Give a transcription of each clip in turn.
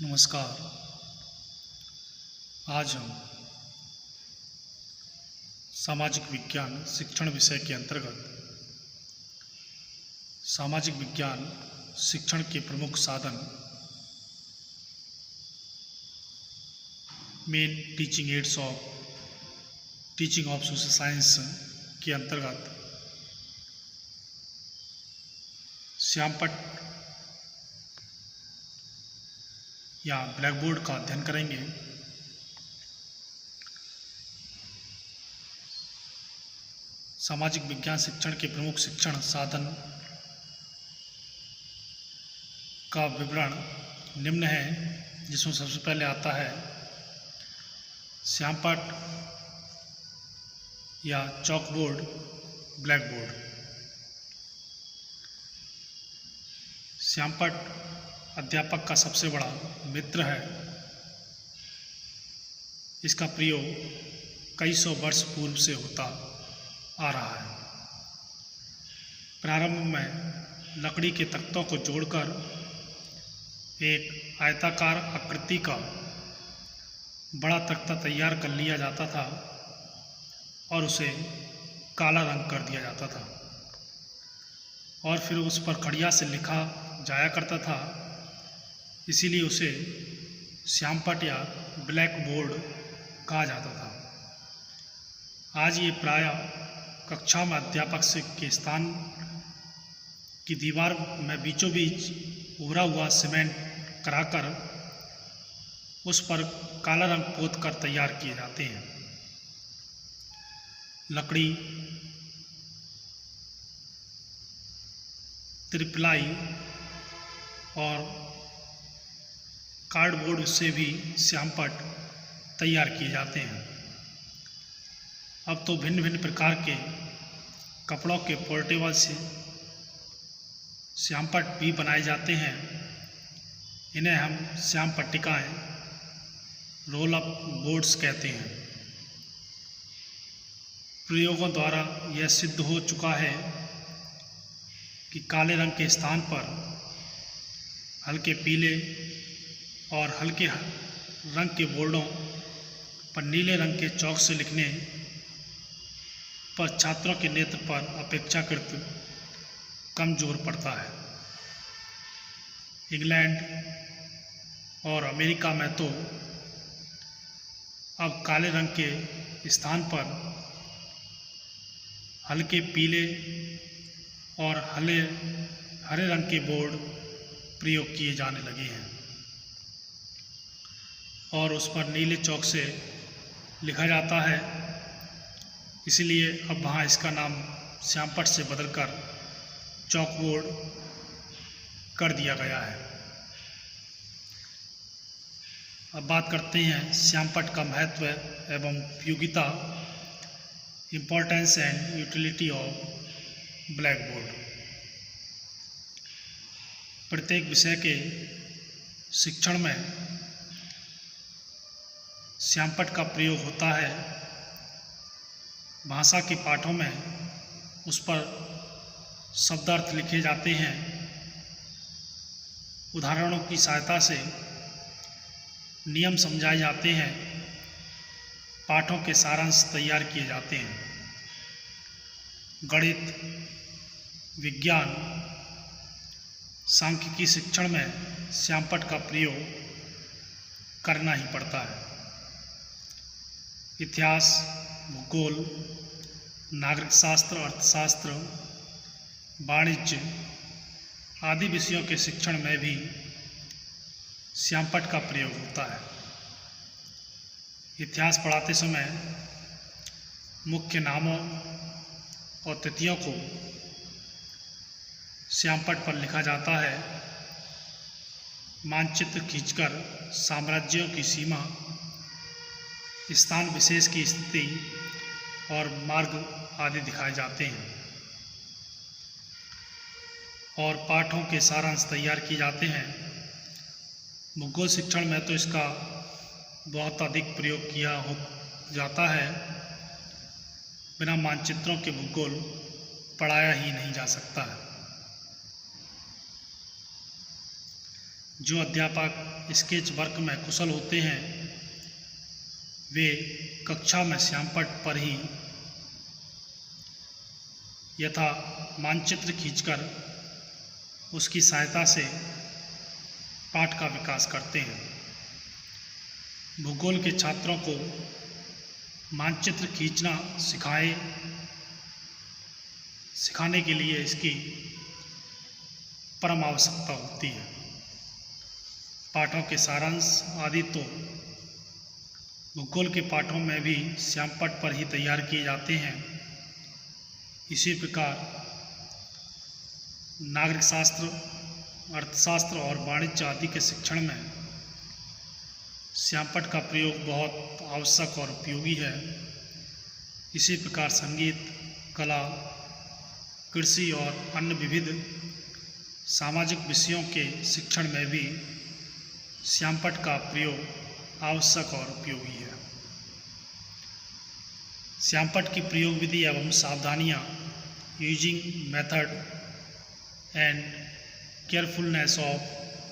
नमस्कार। आज हम सामाजिक विज्ञान शिक्षण विषय के अंतर्गत सामाजिक विज्ञान शिक्षण के प्रमुख साधन main teaching ads of teaching of social science के अंतर्गत श्यामपट्ट या ब्लैक बोर्ड का अध्ययन करेंगे। सामाजिक विज्ञान शिक्षण के प्रमुख शिक्षण साधन का विवरण निम्न है, जिसमें सबसे पहले आता है श्यामपट्ट या चॉक बोर्ड, ब्लैक बोर्ड। श्यामपट्ट अध्यापक का सबसे बड़ा मित्र है। इसका प्रयोग कई सौ वर्ष पूर्व से होता आ रहा है। प्रारंभ में लकड़ी के तख्तों को जोड़कर एक आयताकार आकृति का बड़ा तख्ता तैयार कर लिया जाता था और उसे काला रंग कर दिया जाता था और फिर उस पर खड़िया से लिखा जाया करता था। इसीलिए उसे श्यामपट्ट या ब्लैक बोर्ड कहा जाता था। आज ये प्रायः कक्षा में अध्यापक के स्थान की दीवार में बीचों बीच उभरा हुआ सीमेंट कराकर उस पर काला रंग पोत कर तैयार किए जाते हैं। लकड़ी, त्रिप्लाई और कार्डबोर्ड से भी श्यामपट्ट तैयार किए जाते हैं। अब तो भिन्न भिन्न प्रकार के कपड़ों के पोर्टेबल से श्यामपट्ट भी बनाए जाते हैं। इन्हें हम श्यामपट्टिकाएँ, रोल अप बोर्ड्स कहते हैं। प्रयोगों द्वारा यह सिद्ध हो चुका है कि काले रंग के स्थान पर हल्के पीले और हल्के रंग के बोर्डों पर नीले रंग के चॉक से लिखने पर छात्रों के नेत्र पर अपेक्षाकृत कम जोर पड़ता है। इंग्लैंड और अमेरिका में तो अब काले रंग के स्थान पर हल्के पीले और हरे रंग के बोर्ड प्रयोग किए जाने लगे हैं और उस पर नीले चॉक से लिखा जाता है। इसलिए अब वहाँ इसका नाम श्यामपट्ट से बदलकर चॉक बोर्ड कर दिया गया है। अब बात करते हैं श्यामपट्ट का महत्व एवं उपयोगिता, importance and utility of black board. प्रत्येक विषय के शिक्षण में श्यामपट्ट का प्रयोग होता है। भाषा के पाठों में उस पर शब्दार्थ लिखे जाते हैं। उदाहरणों की सहायता से नियम समझाए जाते हैं। पाठों के सारांश तैयार किए जाते हैं। गणित, विज्ञान, सांख्यिकी शिक्षण में श्यामपट्ट का प्रयोग करना ही पड़ता है। इतिहास, भूगोल, नागरिक शास्त्र, अर्थशास्त्र, वाणिज्य आदि विषयों के शिक्षण में भी श्यामपट्ट का प्रयोग होता है। इतिहास पढ़ाते समय मुख्य नामों और तिथियों को श्यामपट्ट पर लिखा जाता है। मानचित्र खींचकर साम्राज्यों की सीमा, स्थान विशेष की स्थिति और मार्ग आदि दिखाए जाते हैं और पाठों के सारांश तैयार किए जाते हैं। भूगोल शिक्षण में तो इसका बहुत अधिक प्रयोग किया जाता है। बिना मानचित्रों के भूगोल पढ़ाया ही नहीं जा सकता है। जो अध्यापक स्केच वर्क में कुशल होते हैं वे कक्षा में श्यामपट्ट पर ही यथा मानचित्र खींचकर उसकी सहायता से पाठ का विकास करते हैं। भूगोल के छात्रों को मानचित्र खींचना सिखाने के लिए इसकी परम आवश्यकता होती है। पाठों के सारांश आदि तो भूगोल के पाठों में भी श्यामपट्ट पर ही तैयार किए जाते हैं। इसी प्रकार नागरिक शास्त्र, अर्थशास्त्र और वाणिज्य आदि के शिक्षण में श्यामपट्ट का प्रयोग बहुत आवश्यक और उपयोगी है। इसी प्रकार संगीत, कला, कृषि और अन्य विविध सामाजिक विषयों के शिक्षण में भी श्यामपट्ट का प्रयोग आवश्यक और उपयोगी है। श्यामपट्ट की प्रयोग विधि एवं सावधानियाँ, using method and carefulness of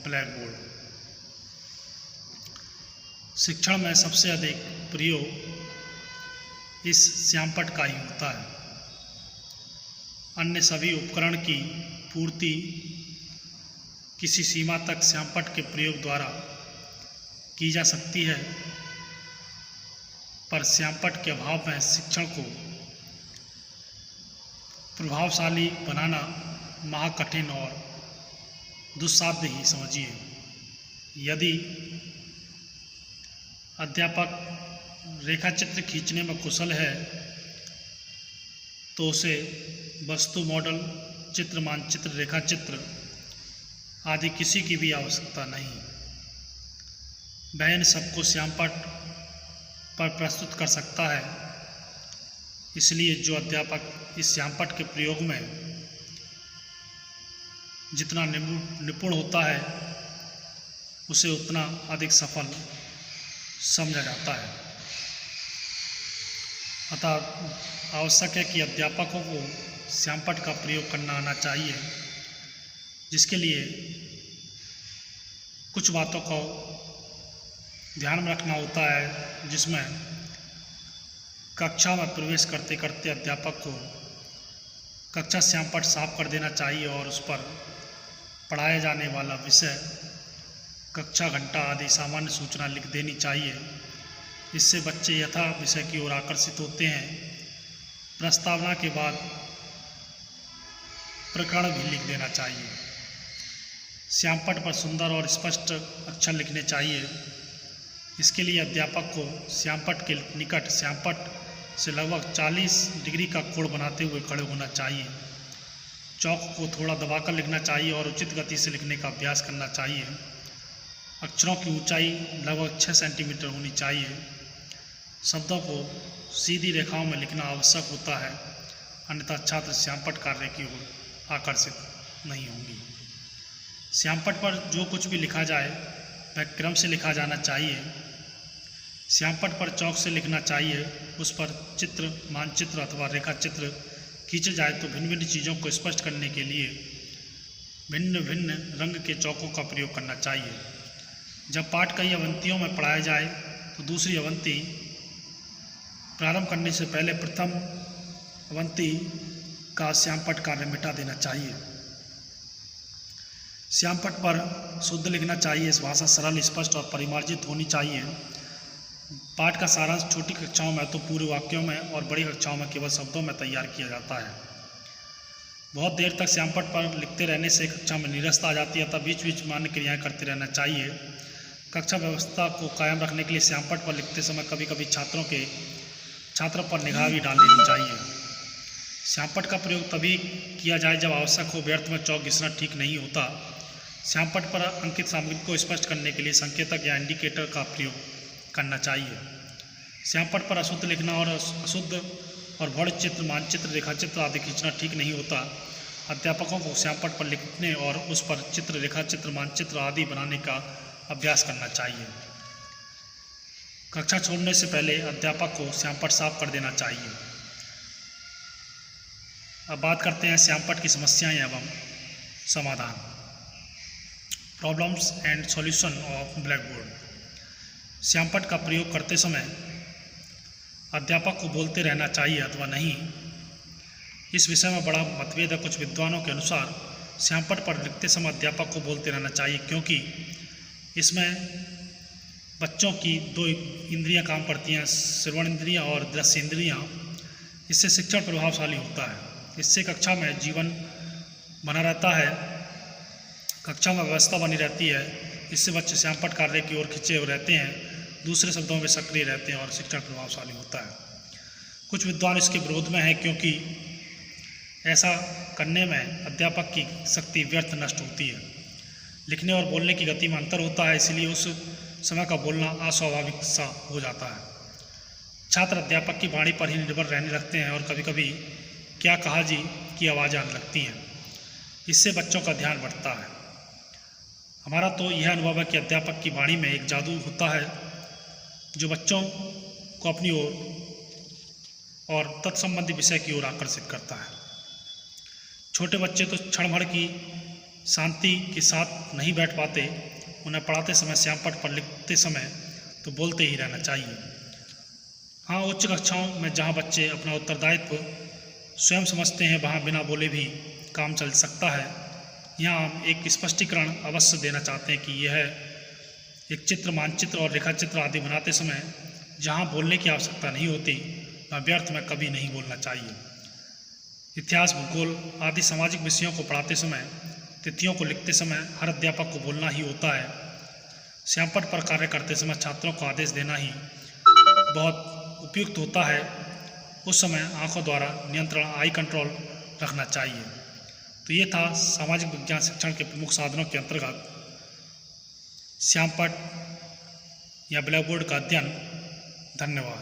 black board. शिक्षण में सबसे अधिक प्रयोग इस श्यामपट्ट का ही होता है। अन्य सभी उपकरण की पूर्ति किसी सीमा तक श्यामपट्ट के प्रयोग द्वारा की जा सकती है, पर श्यामपट्ट के अभाव में शिक्षण को प्रभावशाली बनाना महाकठिन और दुस्साध्य ही समझिए। यदि अध्यापक रेखाचित्र खींचने में कुशल है तो उसे वस्तु, मॉडल, चित्र, मानचित्र, रेखाचित्र आदि किसी की भी आवश्यकता नहीं। वह इन सबको श्यामपट्ट पर प्रस्तुत कर सकता है। इसलिए जो अध्यापक इस श्यामपट्ट के प्रयोग में जितना निपुण होता है उसे उतना अधिक सफल समझा जाता है। अतः आवश्यक है कि अध्यापकों को श्यामपट्ट का प्रयोग करना आना चाहिए, जिसके लिए कुछ बातों को ध्यान में रखना होता है, जिसमें कक्षा में प्रवेश करते करते अध्यापक को कक्षा श्यामपट्ट साफ कर देना चाहिए और उस पर पढ़ाया जाने वाला विषय, कक्षा घंटा आदि सामान्य सूचना लिख देनी चाहिए। इससे बच्चे यथा विषय की ओर आकर्षित होते हैं। प्रस्तावना के बाद प्रकरण भी लिख देना चाहिए। श्यामपट्ट पर सुंदर और स्पष्ट अक्षर लिखने चाहिए। इसके लिए अध्यापक को श्यामपट्ट के निकट श्यामपट्ट से लगभग 40 डिग्री का कोण बनाते हुए खड़े होना चाहिए। चौक को थोड़ा दबाकर लिखना चाहिए और उचित गति से लिखने का अभ्यास करना चाहिए। अक्षरों की ऊंचाई लगभग 6 सेंटीमीटर होनी चाहिए। शब्दों को सीधी रेखाओं में लिखना आवश्यक होता है, अन्यथा छात्र श्यामपट्ट कार्य की ओर आकर्षित नहीं होंगी। श्यामपट्ट पर जो कुछ भी लिखा जाए वह क्रम से लिखा जाना चाहिए। श्यामपट्ट पर चौक से लिखना चाहिए। उस पर चित्र, मानचित्र अथवा रेखाचित्र खींचे जाए तो भिन्न भिन्न चीज़ों को स्पष्ट करने के लिए भिन्न भिन्न रंग के चौकों का प्रयोग करना चाहिए। जब पाठ कई अवंतियों में पढ़ाया जाए तो दूसरी अवंती प्रारंभ करने से पहले प्रथम अवंती का श्यामपट्ट कार्य मिटा देना चाहिए। श्यामपट्ट पर शुद्ध लिखना चाहिए। इस भाषा सरल, स्पष्ट और परिमार्जित होनी चाहिए। पाठ का सारांश छोटी कक्षाओं में तो पूरे वाक्यों में और बड़ी कक्षाओं में केवल शब्दों में तैयार किया जाता है। बहुत देर तक श्यामपट्ट पर लिखते रहने से कक्षा में नीरसता आ जाती है, तब बीच बीच में अन्य क्रियाएँ करते रहना चाहिए। कक्षा व्यवस्था को कायम रखने के लिए श्यामपट्ट पर लिखते समय कभी कभी छात्रों पर निगाह भी डाल लेनी चाहिए। श्यामपट्ट का प्रयोग तभी किया जाए जब आवश्यक हो। व्यर्थ में चौक घिसना ठीक नहीं होता। श्यामपट्ट पर अंकित सामग्री को स्पष्ट करने के लिए संकेतक या इंडिकेटर का प्रयोग करना चाहिए। श्यामपट्ट पर अशुद्ध लिखना और अशुद्ध और बड़े चित्र, मानचित्र, रेखाचित्र आदि खींचना ठीक नहीं होता। अध्यापकों को श्यामपट्ट पर लिखने और उस पर चित्र, रेखाचित्र, मानचित्र आदि बनाने का अभ्यास करना चाहिए। कक्षा छोड़ने से पहले अध्यापक को श्यामपट्ट साफ कर देना चाहिए। अब बात करते हैं श्यामपट्ट की समस्याएं एवं समाधान। Problems and solution of black board. श्यामपट्ट का प्रयोग करते समय अध्यापक को बोलते रहना चाहिए अथवा नहीं, इस विषय में बड़ा मतभेद है। कुछ विद्वानों के अनुसार श्यामपट्ट पर लिखते समय अध्यापक को बोलते रहना चाहिए, क्योंकि इसमें बच्चों की दो इंद्रियां काम करती हैं, श्रवण इंद्रियां और दृश्य इंद्रियां। इससे शिक्षण प्रभावशाली होता है। इससे कक्षा में जीवन बना रहता है, कक्षा में व्यवस्था बनी रहती है। इससे बच्चे श्यामपट्ट कार्य की ओर खिंचे हुए रहते हैं, दूसरे शब्दों में सक्रिय रहते हैं और शिक्षण प्रभावशाली होता है। कुछ विद्वान इसके विरोध में हैं, क्योंकि ऐसा करने में अध्यापक की शक्ति व्यर्थ नष्ट होती है। लिखने और बोलने की गति में अंतर होता है, इसलिए उस समय का बोलना अस्वाभाविक सा हो जाता है। छात्र अध्यापक की वाणी पर ही निर्भर रहने लगते हैं और कभी कभी क्या कहा जी की आवाज़ें आने लगती हैं। इससे बच्चों का ध्यान बढ़ता है। हमारा तो यह अनुभव है कि अध्यापक की वाणी में एक जादू होता है जो बच्चों को अपनी ओर और तत्संबंधी विषय की ओर आकर्षित करता है। छोटे बच्चे तो क्षण भर की शांति के साथ नहीं बैठ पाते। उन्हें पढ़ाते समय, श्यामपट्ट पर लिखते समय तो बोलते ही रहना चाहिए। हाँ, उच्च कक्षाओं में जहाँ बच्चे अपना उत्तरदायित्व स्वयं समझते हैं, वहाँ बिना बोले भी काम चल सकता है। यहाँ हम एक स्पष्टीकरण अवश्य देना चाहते हैं कि यह एक चित्र, मानचित्र और रेखाचित्र आदि बनाते समय जहाँ बोलने की आवश्यकता नहीं होती, वहाँ व्यर्थ में कभी नहीं बोलना चाहिए। इतिहास, भूगोल आदि सामाजिक विषयों को पढ़ाते समय, तिथियों को लिखते समय हर अध्यापक को बोलना ही होता है। श्यामपट्ट पर कार्य करते समय छात्रों को आदेश देना ही बहुत उपयुक्त होता है। उस समय आंखों द्वारा नियंत्रण, आई कंट्रोल रखना चाहिए। तो ये था सामाजिक विज्ञान शिक्षण के प्रमुख साधनों के अंतर्गत श्यामपट्ट या ब्लैक बोर्ड का अध्ययन। धन्यवाद।